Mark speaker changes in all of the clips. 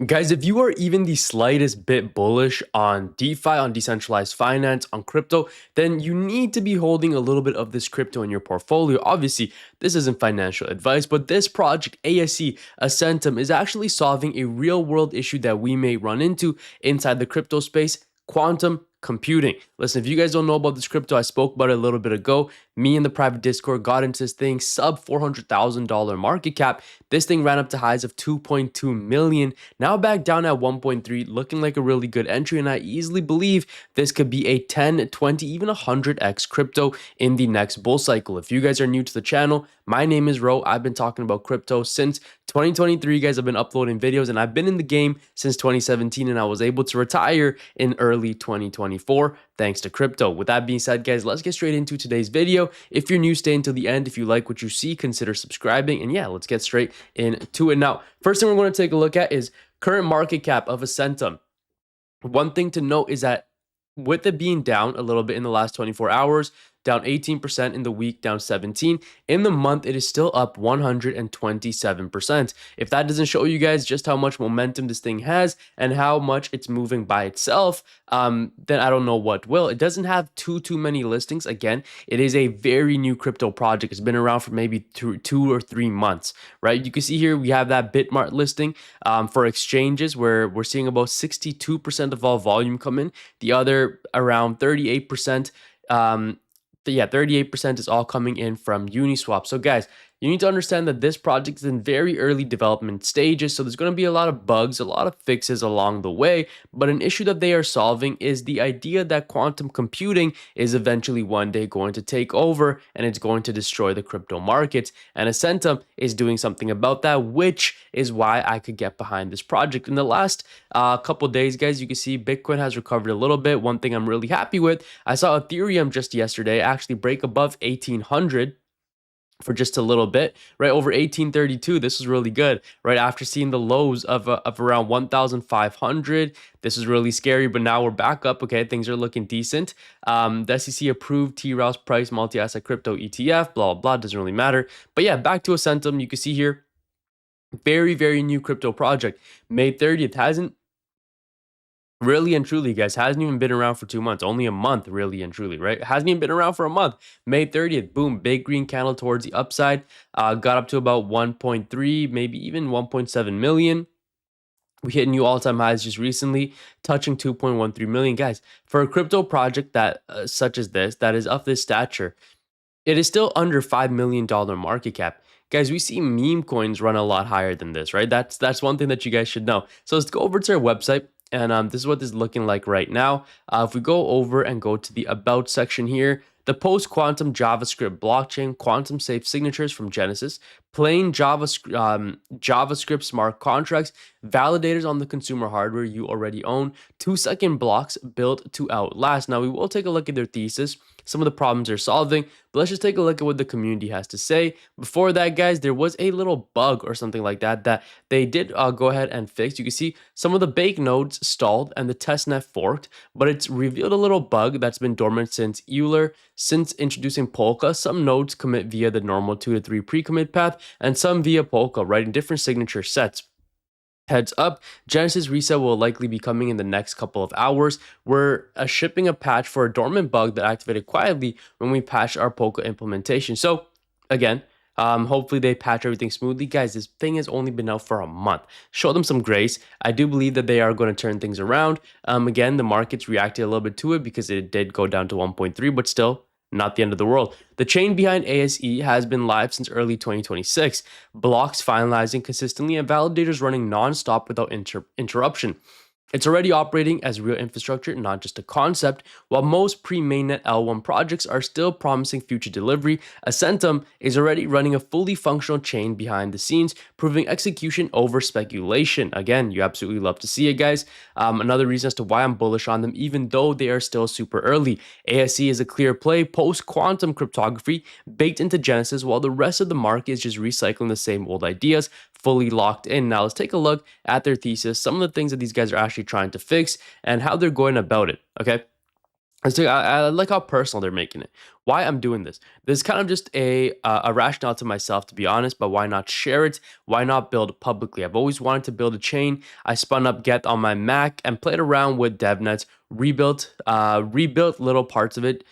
Speaker 1: Guys, if you are even the slightest bit bullish on DeFi, on decentralized finance, on crypto, then you need to be holding a little bit of this crypto in your portfolio. Obviously, this isn't financial advice, but this project, ASE, Asentum, is actually solving a real world issue that we may run into inside the crypto space: quantum computing. Listen, if you guys don't know about this crypto, I spoke about it a little bit ago. Me and the private Discord got into this thing, sub $400,000 market cap. This thing ran up to highs of 2.2 million, now back down at 1.3, looking like a really good entry. And I easily believe this could be a 10, 20, even 100x crypto in the next bull cycle. If you guys are new to the channel, my name is Ro. I've been talking about crypto since 2023, guys. I've been uploading videos and I've been in the game since 2017, and I was able to retire in early 2024 thanks to crypto. With that being said, guys, let's get straight into today's video. If you're new, stay until the end. If you like what you see, consider subscribing. And yeah, let's get straight into it. Now, first thing we're going to take a look at is current market cap of Asentum. One thing to note is that with it being down a little bit in the last 24 hours, down 18% in the week, down 17 in the month, it is still up 127%. If that doesn't show you guys just how much momentum this thing has and how much it's moving by itself, then I don't know what will. It doesn't have too many listings. Again, it is a very new crypto project. It's been around for maybe two or 3 months, right? You can see here we have that Bitmart listing for exchanges, where we're seeing about 62% of all volume come in. The other around 38%, 38% is all coming in from Uniswap. So guys, you need to understand that this project is in very early development stages, so there's going to be a lot of bugs, a lot of fixes along the way, but an issue that they are solving is the idea that quantum computing is eventually one day going to take over and it's going to destroy the crypto markets, and Asentum is doing something about that, which is why I could get behind this project. In the last couple days, guys, you can see Bitcoin has recovered a little bit. One thing I'm really happy with, I saw Ethereum just yesterday actually break above 1800 for just a little bit, right over 1832. This is really good, right after seeing the lows of around 1500. This is really scary, but now we're back up. Okay, things are looking decent. The SEC approved T-Rouse price multi-asset crypto ETF, blah blah, doesn't really matter. But yeah, back to Asentum. You can see here, very new crypto project. May 30th, hasn't really and truly, guys, hasn't even been around for 2 months, only a month, really and truly, right? Hasn't even been around for a month. May 30th, boom, big green candle towards the upside, got up to about 1.3, maybe even 1.7 million. We hit new all-time highs just recently, touching 2.13 million. Guys, for a crypto project that such as this, that is of this stature, it is still under $5 million market cap. Guys, we see meme coins run a lot higher than this, right? That's one thing that you guys should know. So let's go over to our website, and this is what this is looking like right now. If we go over and go to the About section here, the post-quantum JavaScript blockchain, quantum safe signatures from Genesis, plain JavaScript smart contracts, validators on the consumer hardware you already own, 2-second blocks built to outlast. Now, we will take a look at their thesis, some of the problems they're solving, but let's just take a look at what the community has to say. Before that, guys, there was a little bug or something like that that they did go ahead and fix. You can see some of the bake nodes stalled and the testnet forked, but it's revealed a little bug that's been dormant since Euler. Since introducing Polka, some nodes commit via the normal 2 to 3 pre-commit path, and some via Polka, right, in different signature sets. Heads up, Genesis reset will likely be coming in the next couple of hours. We're shipping a patch for a dormant bug that activated quietly when we patched our Polka implementation. So again, hopefully they patch everything smoothly. Guys, this thing has only been out for a month. Show them some grace. I do believe that they are going to turn things around. Again, the markets reacted a little bit to it because it did go down to 1.3, but still not the end of the world. The chain behind ASE has been live since early 2026, blocks finalizing consistently and validators running non-stop without interruption. It's already operating as real infrastructure, not just a concept. While most pre-mainnet L1 projects are still promising future delivery, Asentum is already running a fully functional chain behind the scenes, proving execution over speculation. Again, you absolutely love to see it, guys. Another reason as to why I'm bullish on them, even though they are still super early. ASE is a clear play, post-quantum cryptography baked into Genesis, while the rest of the market is just recycling the same old ideas, fully locked in. Now let's take a look at their thesis, some of the things that these guys are actually trying to fix and how they're going about it. Okay, I like how personal they're making it. Why I'm doing this? This is kind of just a rationale to myself, to be honest. But why not share it? Why not build publicly? I've always wanted to build a chain. I spun up Get on my Mac and played around with DevNets, rebuilt little parts of it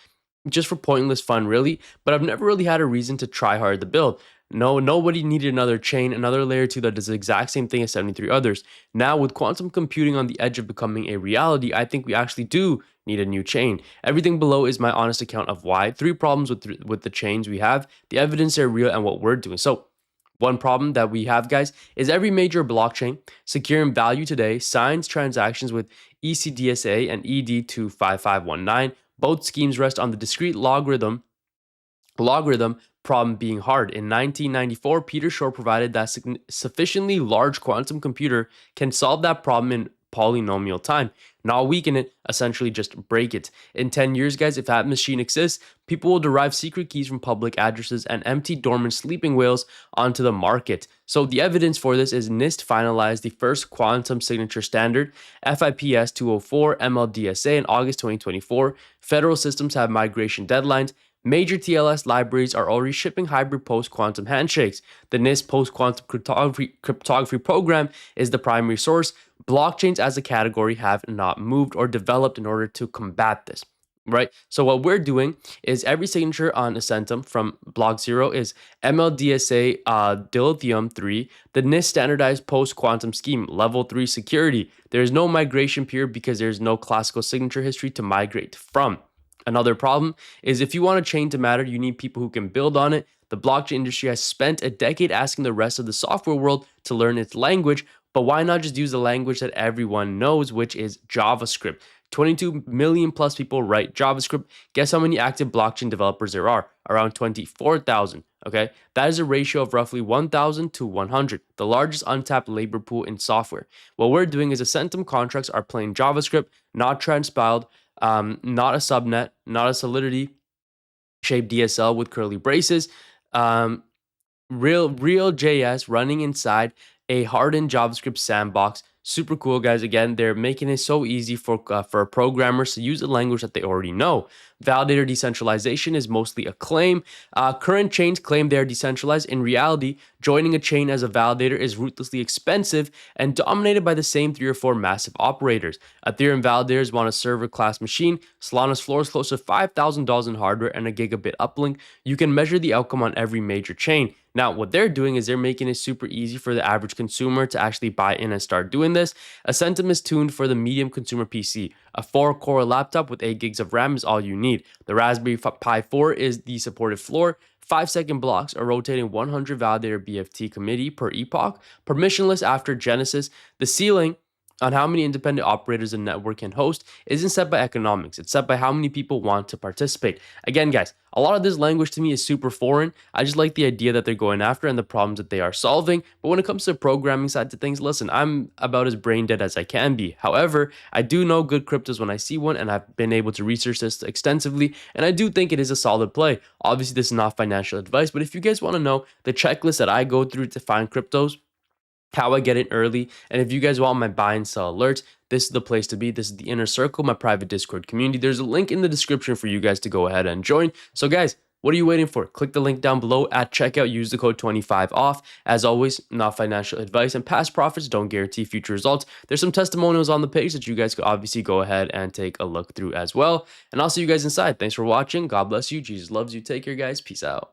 Speaker 1: just for pointless fun, really. But I've never really had a reason to try hard to build. No, nobody needed another chain, another layer 2 that does the exact same thing as 73 others. Now, with quantum computing on the edge of becoming a reality, I think we actually do need a new chain. Everything below is my honest account of why. 3 problems with the chains we have, the evidence they're real, and what we're doing. So, one problem that we have, guys, is every major blockchain securing value today signs transactions with ECDSA and ED25519. Both schemes rest on the discrete logarithm problem being hard. In 1994, Peter Shor provided that sufficiently large quantum computer can solve that problem in polynomial time. Not weaken it, essentially just break it. In 10 years, guys, if that machine exists, people will derive secret keys from public addresses and empty dormant sleeping whales onto the market. So the evidence for this is NIST finalized the first quantum signature standard, FIPS 204 MLDSA, in August 2024. Federal systems have migration deadlines. Major TLS libraries are already shipping hybrid post-quantum handshakes. The NIST post-quantum cryptography program is the primary source. Blockchains as a category have not moved or developed in order to combat this, right? So what we're doing is every signature on Asentum from block 0 is MLDSA dilithium 3, the NIST standardized post-quantum scheme, level 3 security. There is no migration period because there's no classical signature history to migrate from. Another problem is if you want a chain to matter, you need people who can build on it. The blockchain industry has spent a decade asking the rest of the software world to learn its language, but why not just use the language that everyone knows, which is JavaScript? 22 million plus people write JavaScript. Guess how many active blockchain developers there are? Around 24,000. Okay, that is a ratio of roughly 1,000 to 100, the largest untapped labor pool in software. What we're doing is Asentum contracts are plain JavaScript, not transpiled, not a subnet, not a Solidity shaped DSL with curly braces. Real JS running inside a hardened JavaScript sandbox. Super cool, guys. Again, they're making it so easy for programmers to use a language that they already know. Validator decentralization is mostly a claim. Current chains claim they are decentralized. In reality, joining a chain as a validator is ruthlessly expensive and dominated by the same 3 or 4 massive operators. Ethereum validators want a server class machine. Solana's floor is close to $5,000 in hardware and a gigabit uplink. You can measure the outcome on every major chain. Now, what they're doing is they're making it super easy for the average consumer to actually buy in and start doing this. Asentum is tuned for the medium consumer PC. A 4-core laptop with 8 gigs of RAM is all you need. The Raspberry Pi 4 is the supported floor. 5-second blocks, a rotating 100 validator BFT committee per epoch, permissionless after Genesis. The ceiling on how many independent operators the network can host isn't set by economics. It's set by how many people want to participate. Again, guys, a lot of this language to me is super foreign. I just like the idea that they're going after and the problems that they are solving. But when it comes to the programming side to things, listen, I'm about as brain dead as I can be. However, I do know good cryptos when I see one, and I've been able to research this extensively, and I do think it is a solid play. Obviously, this is not financial advice, but if you guys want to know the checklist that I go through to find cryptos, how I get in early, and if you guys want my buy and sell alerts, this is the place to be. This is the inner circle, my private Discord community. There's a link in the description for you guys to go ahead and join. So guys, what are you waiting for? Click the link down below at checkout. Use the code 25OFF. As always, not financial advice, and past profits don't guarantee future results. There's some testimonials on the page that you guys could obviously go ahead and take a look through as well. And I'll see you guys inside. Thanks for watching. God bless you. Jesus loves you. Take care, guys. Peace out.